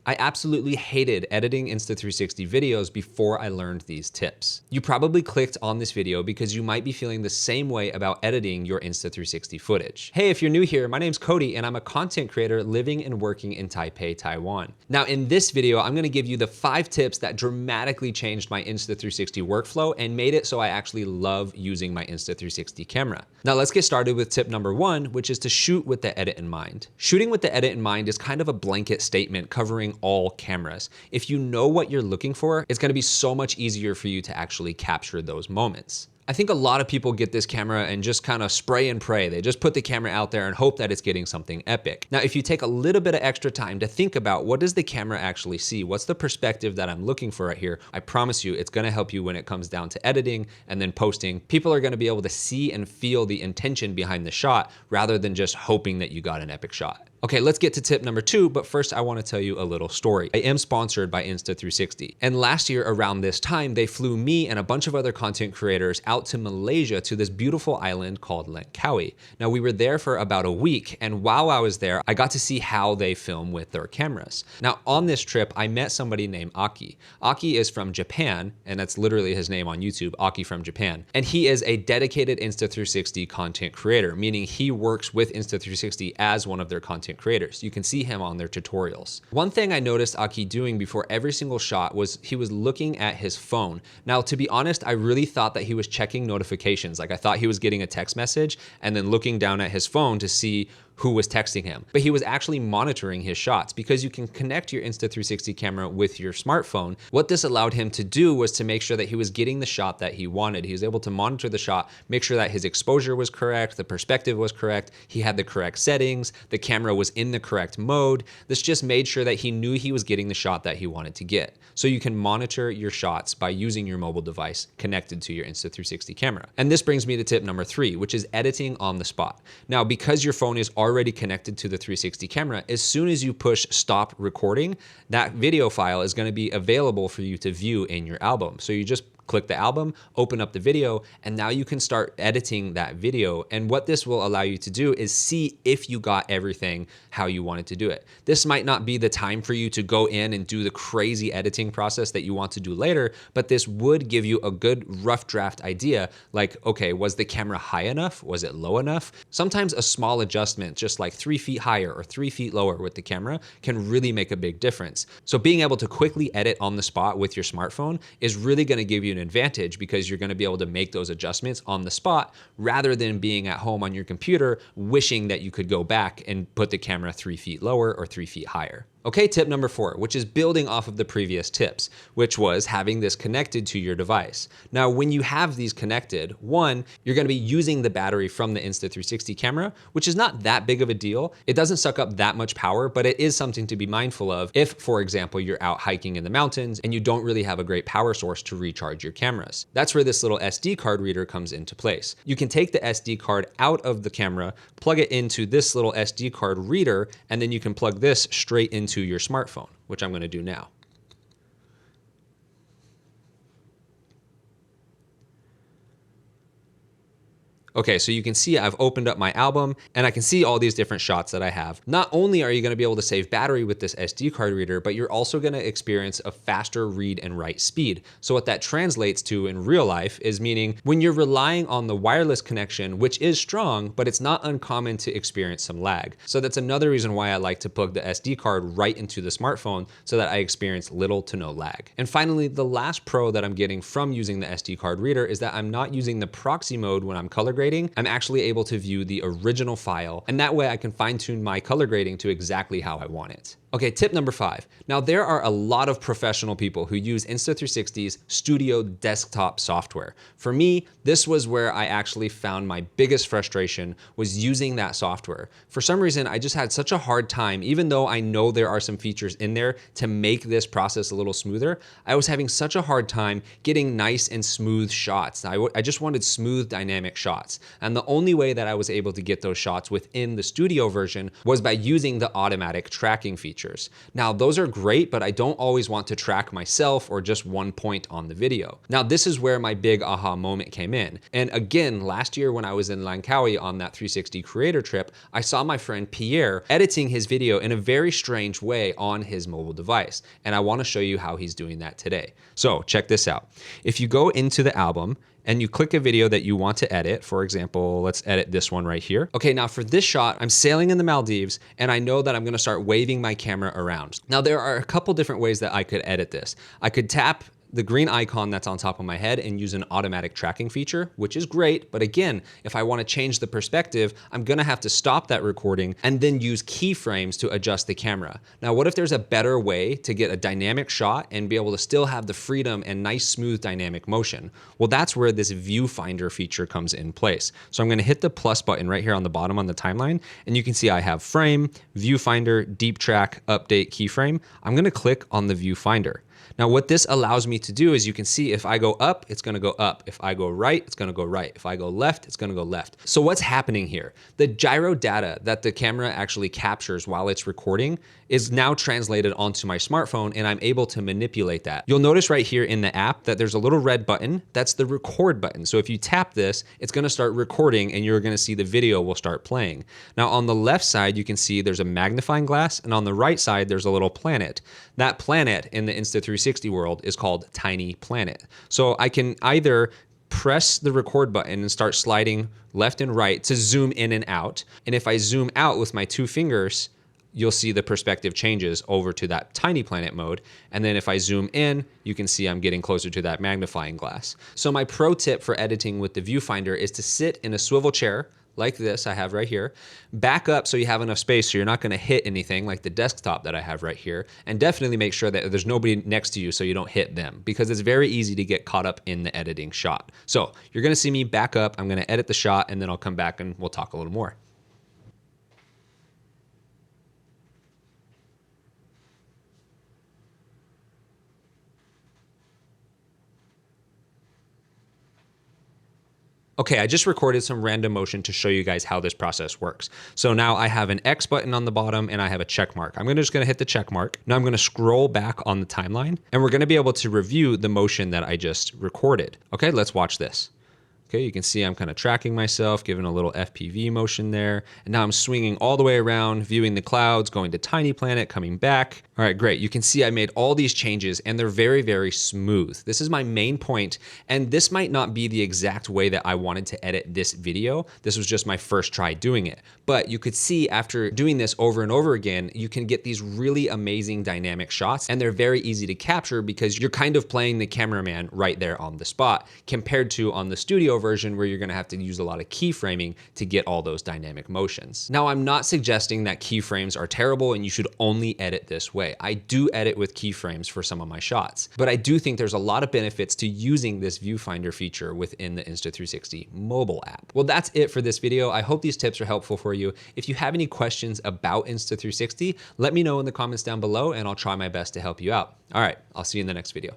I absolutely hated editing Insta360 videos before I learned these tips. You probably clicked on this video because you might be feeling the same way about editing your Insta360 footage. Hey, if you're new here, my name's Cody and I'm a content creator living and working in Taipei, Taiwan. Now in this video, I'm gonna give you the 5 tips that dramatically changed my Insta360 workflow and made it so I actually love using my Insta360 camera. Now let's get started with tip number 1, which is to shoot with the edit in mind. Shooting with the edit in mind is kind of a blanket statement covering all cameras. If you know what you're looking for, it's gonna be so much easier for you to actually capture those moments. I think a lot of people get this camera and just kind of spray and pray. They just put the camera out there and hope that it's getting something epic. Now, if you take a little bit of extra time to think about what does the camera actually see? What's the perspective that I'm looking for right here? I promise you, it's gonna help you when it comes down to editing and then posting. People are gonna be able to see and feel the intention behind the shot rather than just hoping that you got an epic shot. Okay, let's get to tip number 2, but first I wanna tell you a little story. I am sponsored by Insta360, and last year around this time, they flew me and a bunch of other content creators out to Malaysia to this beautiful island called Langkawi. Now we were there for about a week, and while I was there, I got to see how they film with their cameras. Now on this trip, I met somebody named Aki. Aki is from Japan, and that's literally his name on YouTube, Aki from Japan. And he is a dedicated Insta360 content creator, meaning he works with Insta360 as one of their content creators. You can see him on their tutorials. One thing I noticed Aki doing before every single shot was he was looking at his phone. Now, to be honest, I really thought that he was checking notifications. Like I thought he was getting a text message and then looking down at his phone to see who was texting him. But he was actually monitoring his shots because you can connect your Insta360 camera with your smartphone. What this allowed him to do was to make sure that he was getting the shot that he wanted. He was able to monitor the shot, make sure that his exposure was correct, the perspective was correct, he had the correct settings, the camera was in the correct mode. This just made sure that he knew he was getting the shot that he wanted to get. So you can monitor your shots by using your mobile device connected to your Insta360 camera. And this brings me to tip number 3, which is editing on the spot. Now, because your phone is already connected to the 360 camera, as soon as you push stop recording, that video file is going to be available for you to view in your album. So you just click the album, open up the video, and now you can start editing that video. And what this will allow you to do is see if you got everything how you wanted to do it. This might not be the time for you to go in and do the crazy editing process that you want to do later, but this would give you a good rough draft idea, like, okay, was the camera high enough? Was it low enough? Sometimes a small adjustment, just like 3 feet higher or 3 feet lower with the camera, can really make a big difference. So being able to quickly edit on the spot with your smartphone is really gonna give you an advantage because you're gonna be able to make those adjustments on the spot rather than being at home on your computer wishing that you could go back and put the camera 3 feet lower or 3 feet higher. Okay, tip number 4, which is building off of the previous tips, which was having this connected to your device. Now, when you have these connected, 1, you're gonna be using the battery from the Insta360 camera, which is not that big of a deal. It doesn't suck up that much power, but it is something to be mindful of if, for example, you're out hiking in the mountains and you don't really have a great power source to recharge your cameras. That's where this little SD card reader comes into place. You can take the SD card out of the camera, plug it into this little SD card reader, and then you can plug this straight into your smartphone, which I'm going to do now. Okay, so you can see I've opened up my album and I can see all these different shots that I have. Not only are you gonna be able to save battery with this SD card reader, but you're also gonna experience a faster read and write speed. So what that translates to in real life is meaning when you're relying on the wireless connection, which is strong, but it's not uncommon to experience some lag. So that's another reason why I like to plug the SD card right into the smartphone so that I experience little to no lag. And finally, the last pro that I'm getting from using the SD card reader is that I'm not using the proxy mode when I'm color grading. I'm actually able to view the original file, and that way I can fine tune my color grading to exactly how I want it. Okay, tip number 5. Now there are a lot of professional people who use Insta360's studio desktop software. For me, this was where I actually found my biggest frustration was using that software. For some reason, I just had such a hard time, even though I know there are some features in there to make this process a little smoother, I was having such a hard time getting nice and smooth shots. I just wanted smooth dynamic shots. And the only way that I was able to get those shots within the studio version was by using the automatic tracking feature. pictures. Now, those are great, but I don't always want to track myself or just one point on the video. Now, this is where my big aha moment came in. And again, last year when I was in Langkawi on that 360 creator trip, I saw my friend Pierre editing his video in a very strange way on his mobile device. And I want to show you how he's doing that today. So check this out. If you go into the album and you click a video that you want to edit, for example, let's edit this one right here. Okay, now for this shot, I'm sailing in the Maldives and I know that I'm gonna start waving my camera around. Now there are a couple different ways that I could edit this. I could tap the green icon that's on top of my head and use an automatic tracking feature, which is great. But again, if I want to change the perspective, I'm going to have to stop that recording and then use keyframes to adjust the camera. Now, what if there's a better way to get a dynamic shot and be able to still have the freedom and nice, smooth dynamic motion? Well, that's where this viewfinder feature comes in place. So I'm going to hit the plus button right here on the bottom on the timeline, and you can see I have frame, viewfinder, deep track, update, keyframe. I'm going to click on the viewfinder. Now, what this allows me to do is you can see if I go up, it's gonna go up. If I go right, it's gonna go right. If I go left, it's gonna go left. So what's happening here? The gyro data that the camera actually captures while it's recording is now translated onto my smartphone, and I'm able to manipulate that. You'll notice right here in the app that there's a little red button. That's the record button. So if you tap this, it's gonna start recording and you're gonna see the video will start playing. Now on the left side, you can see there's a magnifying glass, and on the right side, there's a little planet. That planet in the Insta360 world is called Tiny Planet. So I can either press the record button and start sliding left and right to zoom in and out. And if I zoom out with my two fingers, you'll see the perspective changes over to that tiny planet mode. And then if I zoom in, you can see I'm getting closer to that magnifying glass. So my pro tip for editing with the viewfinder is to sit in a swivel chair like this I have right here, back up so you have enough space so you're not gonna hit anything like the desktop that I have right here, and definitely make sure that there's nobody next to you so you don't hit them, because it's very easy to get caught up in the editing shot. So you're gonna see me back up, I'm gonna edit the shot, and then I'll come back and we'll talk a little more. Okay, I just recorded some random motion to show you guys how this process works. So now I have an X button on the bottom and I have a check mark. I'm just gonna hit the check mark. Now I'm gonna scroll back on the timeline and we're gonna be able to review the motion that I just recorded. Okay, let's watch this. Okay, you can see I'm kind of tracking myself, giving a little FPV motion there. And now I'm swinging all the way around, viewing the clouds, going to Tiny Planet, coming back. All right, great. You can see I made all these changes and they're very, very smooth. This is my main point, and this might not be the exact way that I wanted to edit this video. This was just my first try doing it. But you could see after doing this over and over again, you can get these really amazing dynamic shots, and they're very easy to capture because you're kind of playing the cameraman right there on the spot, compared to on the studio version where you're gonna have to use a lot of keyframing to get all those dynamic motions. Now, I'm not suggesting that keyframes are terrible and you should only edit this way. I do edit with keyframes for some of my shots, but I do think there's a lot of benefits to using this viewfinder feature within the Insta360 mobile app. Well, that's it for this video. I hope these tips are helpful for you. If you have any questions about Insta360, let me know in the comments down below and I'll try my best to help you out. All right, I'll see you in the next video.